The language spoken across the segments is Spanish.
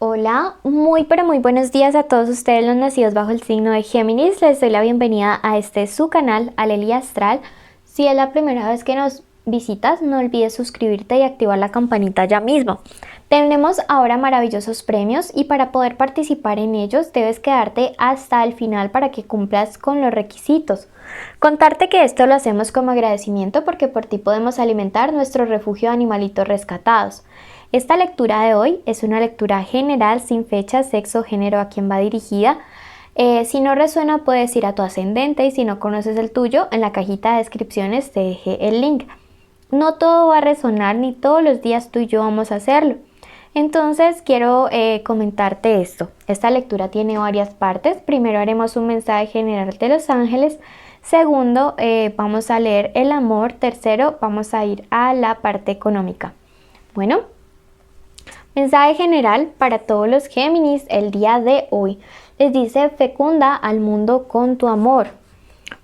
Hola, muy pero muy buenos días a todos ustedes los nacidos bajo el signo de Géminis. Les doy la bienvenida a su canal, Alelia Astral. Si es la primera vez que nos visitas, no olvides suscribirte y activar la campanita ya mismo. Tenemos ahora maravillosos premios y para poder participar en ellos debes quedarte hasta el final para que cumplas con los requisitos. Contarte que esto lo hacemos como agradecimiento porque por ti podemos alimentar nuestro refugio de animalitos rescatados. Esta lectura de hoy es una lectura general sin fecha, sexo, género a quien va dirigida. Si no resuena puedes ir a tu ascendente y si no conoces el tuyo, en la cajita de descripciones te dejé el link. No todo va a resonar ni todos los días tú y yo vamos a hacerlo. Entonces quiero comentarte esto. Esta lectura tiene varias partes. Primero haremos un mensaje general de los ángeles. Segundo, vamos a leer el amor. Tercero, vamos a ir a la parte económica. Bueno. Mensaje general para todos los Géminis el día de hoy. Les dice fecunda al mundo con tu amor.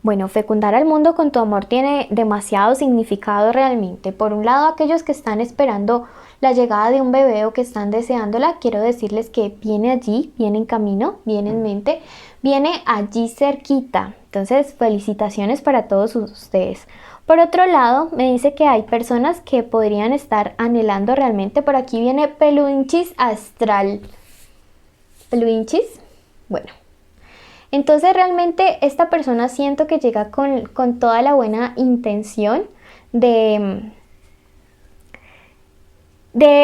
Bueno, fecundar al mundo con tu amor tiene demasiado significado realmente. Por un lado, aquellos que están esperando la llegada de un bebé o que están deseándola, quiero decirles que viene allí, viene en camino, viene en mente, viene allí cerquita. Entonces, felicitaciones para todos ustedes. Por otro lado, me dice que hay personas que podrían estar anhelando realmente. Por aquí viene Peluinchis Astral. ¿Peluinchis? Bueno. Entonces realmente esta persona siento que llega con toda la buena intención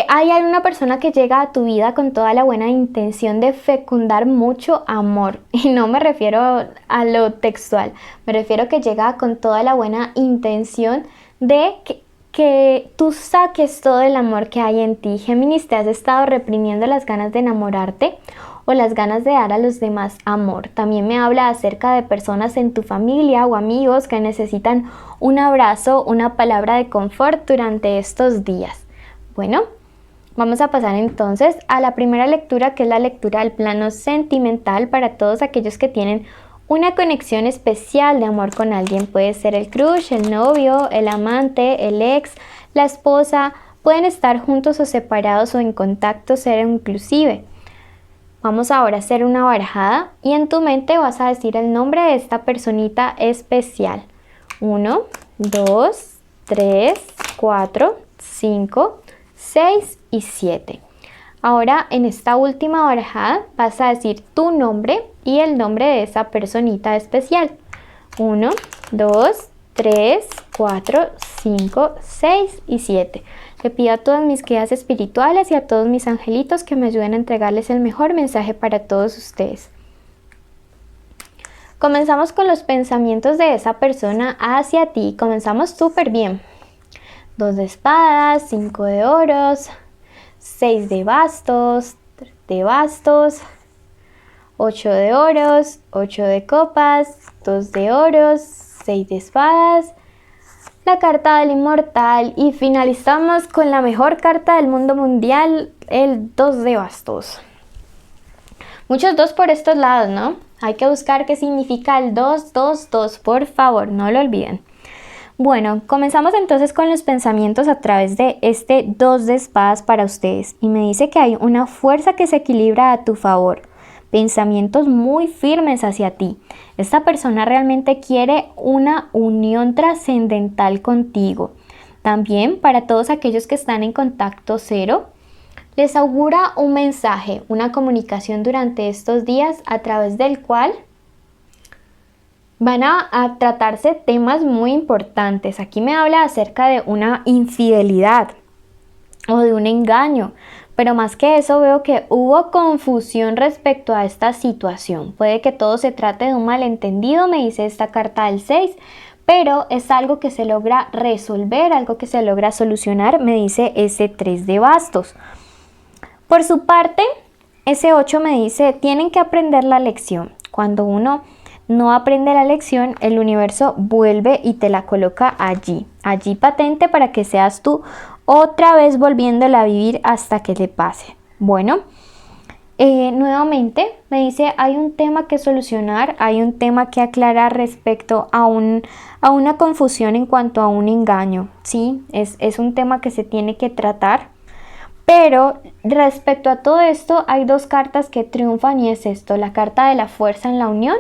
hay alguna persona que llega a tu vida con toda la buena intención de fecundar mucho amor. Y no me refiero a lo textual, me refiero que llega con toda la buena intención de que tú saques todo el amor que hay en ti. Géminis, te has estado reprimiendo las ganas de enamorarte o las ganas de dar a los demás amor. También me habla acerca de personas en tu familia o amigos que necesitan un abrazo, una palabra de confort durante estos días. Bueno, vamos a pasar entonces a la primera lectura, que es la lectura del plano sentimental para todos aquellos que tienen una conexión especial de amor con alguien. Puede ser el crush, el novio, el amante, el ex, la esposa. Pueden estar juntos o separados o en contacto cero inclusive. Vamos ahora a hacer una barajada y en tu mente vas a decir el nombre de esta personita especial. 1, 2, 3, 4, 5, 6 y 7. Ahora en esta última barajada vas a decir tu nombre y el nombre de esa personita especial. 1, 2, 3, 4, 5, 6 y 7. Le pido a todas mis guías espirituales y a todos mis angelitos que me ayuden a entregarles el mejor mensaje para todos ustedes. Comenzamos con los pensamientos de esa persona hacia ti. Comenzamos súper bien. 2 de espadas, 5 de oros, 6 de bastos, 3 de bastos, 8 de oros, 8 de copas, 2 de oros, 6 de espadas, la carta del inmortal y finalizamos con la mejor carta del mundo mundial, el 2 de bastos. Muchos 2 por estos lados, ¿no? Hay que buscar qué significa el 2, 2, 2, por favor, no lo olviden. Bueno, comenzamos entonces con los pensamientos a través de este 2 de espadas para ustedes y me dice que hay una fuerza que se equilibra a tu favor, pensamientos muy firmes hacia ti. Esta persona realmente quiere una unión trascendental contigo. También para todos aquellos que están en contacto cero, les augura un mensaje, una comunicación durante estos días a través del cual van a tratarse temas muy importantes. Aquí me habla acerca de una infidelidad o de un engaño, pero más que eso veo que hubo confusión respecto a esta situación. Puede que todo se trate de un malentendido, me dice esta carta del 6, pero es algo que se logra resolver, algo que se logra solucionar, me dice ese 3 de bastos. Por su parte, ese 8 me dice, tienen que aprender la lección. Cuando uno no aprende la lección, el universo vuelve y te la coloca allí patente para que seas tú otra vez volviéndola a vivir hasta que te pase. Bueno, nuevamente me dice, hay un tema que solucionar, hay un tema que aclarar respecto a una confusión en cuanto a un engaño, ¿sí? Es un tema que se tiene que tratar. Pero respecto a todo esto, hay dos cartas que triunfan y es esto: la carta de la fuerza en la unión,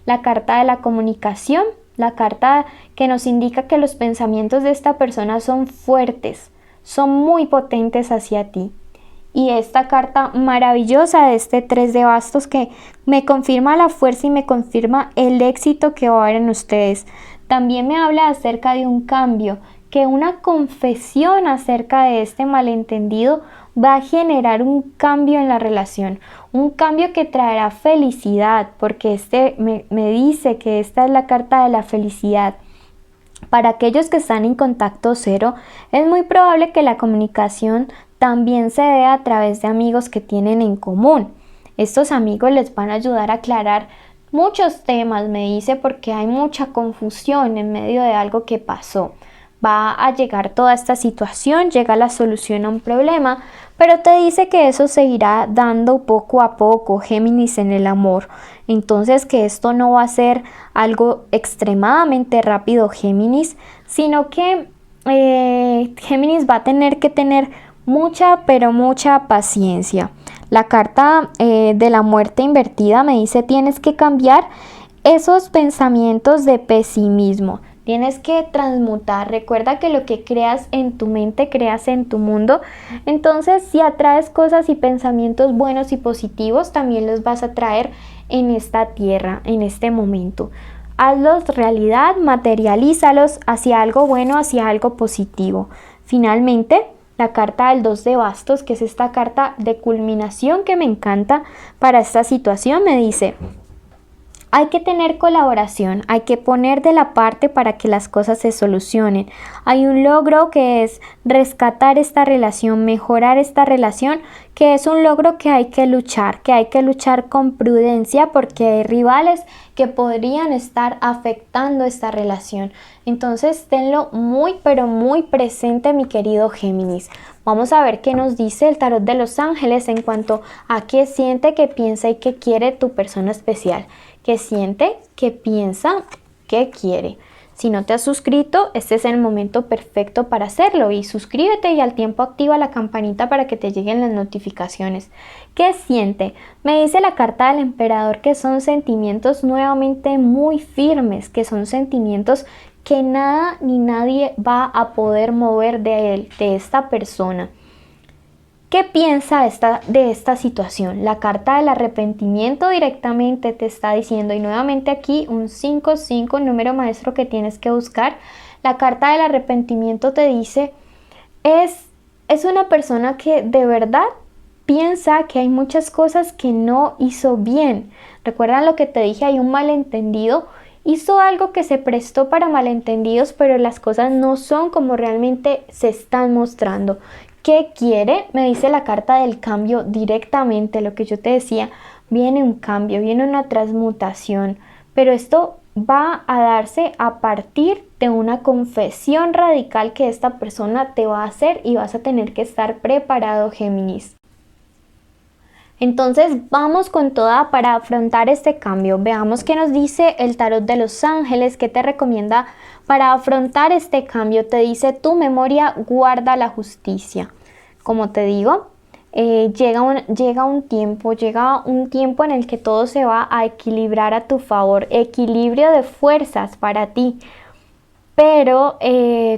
la carta de la comunicación, la carta que nos indica que los pensamientos de esta persona son fuertes, son muy potentes hacia ti. Y esta carta maravillosa de este 3 de bastos que me confirma la fuerza y me confirma el éxito que va a haber en ustedes. También me habla acerca de un cambio, que una confesión acerca de este malentendido va a generar un cambio en la relación, un cambio que traerá felicidad, porque me dice que esta es la carta de la felicidad. Para aquellos que están en contacto cero, es muy probable que la comunicación también se dé a través de amigos que tienen en común. Estos amigos les van a ayudar a aclarar muchos temas, me dice, porque hay mucha confusión en medio de algo que pasó. Va a llegar toda esta situación, llega la solución a un problema, pero te dice que eso se irá dando poco a poco, Géminis, en el amor. Entonces, que esto no va a ser algo extremadamente rápido, Géminis, sino que Géminis va a tener que tener mucha, pero mucha paciencia. La carta de la muerte invertida me dice: tienes que cambiar esos pensamientos de pesimismo. Tienes que transmutar. Recuerda que lo que creas en tu mente, creas en tu mundo. Entonces, si atraes cosas y pensamientos buenos y positivos, también los vas a traer en esta tierra, en este momento. Hazlos realidad, materialízalos hacia algo bueno, hacia algo positivo. Finalmente, la carta del 2 de bastos, que es esta carta de culminación que me encanta para esta situación, me dice: hay que tener colaboración, hay que poner de la parte para que las cosas se solucionen. Hay un logro que es rescatar esta relación, mejorar esta relación, que es un logro que hay que luchar con prudencia, porque hay rivales que podrían estar afectando esta relación. Entonces, tenlo muy, pero muy presente, mi querido Géminis. Vamos a ver qué nos dice el tarot de los ángeles en cuanto a qué siente, qué piensa y qué quiere tu persona especial. ¿Qué siente? ¿Qué piensa? ¿Qué quiere? Si no te has suscrito, este es el momento perfecto para hacerlo, y suscríbete y al tiempo activa la campanita para que te lleguen las notificaciones. ¿Qué siente? Me dice la carta del emperador que son sentimientos nuevamente muy firmes, que son sentimientos que nada ni nadie va a poder mover de él, de esta persona. ¿Qué piensa de esta situación? La carta del arrepentimiento directamente te está diciendo, y nuevamente aquí un 5-5, número maestro que tienes que buscar. La carta del arrepentimiento te dice, es una persona que de verdad piensa que hay muchas cosas que no hizo bien. ¿Recuerdan lo que te dije? Hay un malentendido. Hizo algo que se prestó para malentendidos, pero las cosas no son como realmente se están mostrando. ¿Qué quiere? Me dice la carta del cambio directamente, lo que yo te decía, viene un cambio, viene una transmutación, pero esto va a darse a partir de una confesión radical que esta persona te va a hacer, y vas a tener que estar preparado, Géminis. Entonces vamos con toda para afrontar este cambio. Veamos qué nos dice el tarot de los ángeles, qué te recomienda para afrontar este cambio. Te dice: tu memoria guarda la justicia. Como te digo, llega un tiempo en el que todo se va a equilibrar a tu favor, equilibrio de fuerzas para ti, pero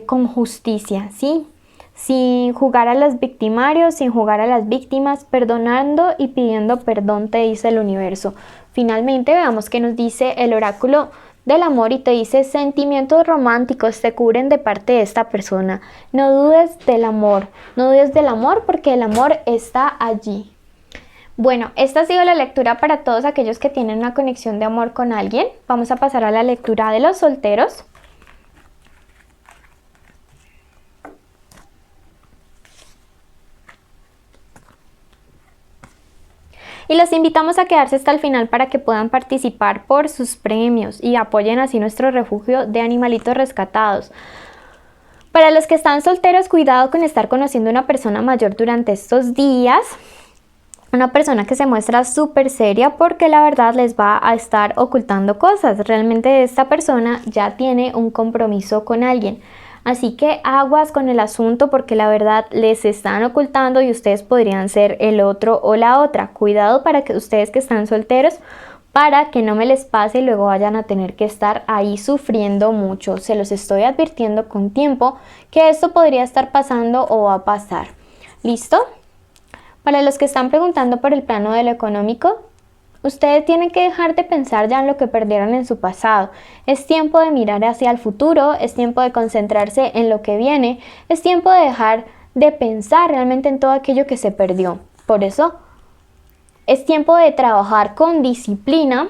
con justicia, ¿sí? Sin jugar a los victimarios, sin jugar a las víctimas, perdonando y pidiendo perdón, te dice el universo. Finalmente, veamos qué nos dice el oráculo del amor, y te dice: sentimientos románticos te cubren de parte de esta persona. No dudes del amor, porque el amor está allí. Bueno, esta ha sido la lectura para todos aquellos que tienen una conexión de amor con alguien. Vamos a pasar a la lectura de los solteros. Y los invitamos a quedarse hasta el final para que puedan participar por sus premios y apoyen así nuestro refugio de animalitos rescatados. Para los que están solteros, cuidado con estar conociendo a una persona mayor durante estos días. Una persona que se muestra súper seria, porque la verdad les va a estar ocultando cosas. Realmente esta persona ya tiene un compromiso con alguien. Así que aguas con el asunto porque la verdad les están ocultando y ustedes podrían ser el otro o la otra. Cuidado para que ustedes que están solteros, para que no me les pase y luego vayan a tener que estar ahí sufriendo mucho. Se los estoy advirtiendo con tiempo que esto podría estar pasando o va a pasar. ¿Listo? Para los que están preguntando por el plano de lo económico, ustedes tienen que dejar de pensar ya en lo que perdieron en su pasado. Es tiempo de mirar hacia el futuro, es tiempo de concentrarse en lo que viene, es tiempo de dejar de pensar realmente en todo aquello que se perdió. Por eso, es tiempo de trabajar con disciplina.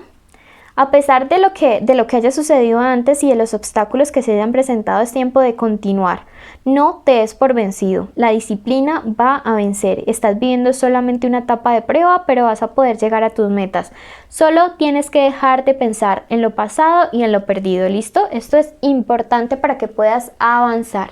A pesar de lo que haya sucedido antes y de los obstáculos que se hayan presentado, es tiempo de continuar. No te des por vencido. La disciplina va a vencer. Estás viviendo solamente una etapa de prueba, pero vas a poder llegar a tus metas. Solo tienes que dejar de pensar en lo pasado y en lo perdido. ¿Listo? Esto es importante para que puedas avanzar.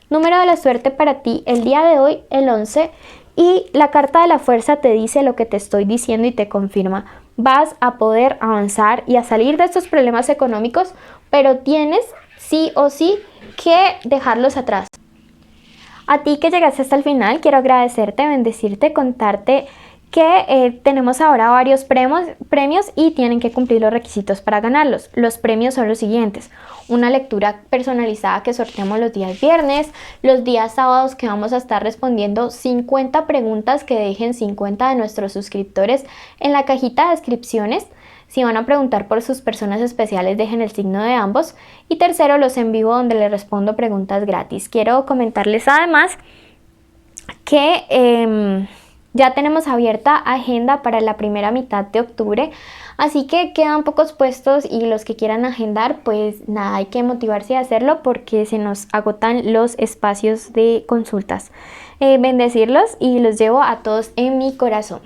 Número de la suerte para ti el día de hoy, el 11. Y la carta de la fuerza te dice lo que te estoy diciendo y te confirma. Vas a poder avanzar y a salir de estos problemas económicos, pero tienes sí o sí que dejarlos atrás. A ti que llegaste hasta el final, quiero agradecerte, bendecirte, contarte que tenemos ahora varios premios y tienen que cumplir los requisitos para ganarlos. Los premios son los siguientes: una lectura personalizada que sorteamos los días viernes, los días sábados que vamos a estar respondiendo 50 preguntas que dejen 50 de nuestros suscriptores en la cajita de descripciones. Si van a preguntar por sus personas especiales, dejen el signo de ambos. Y tercero, los en vivo donde les respondo preguntas gratis. Quiero comentarles además que ya tenemos abierta agenda para la primera mitad de octubre, así que quedan pocos puestos y los que quieran agendar, pues nada, hay que motivarse a hacerlo porque se nos agotan los espacios de consultas. Bendecirlos y los llevo a todos en mi corazón.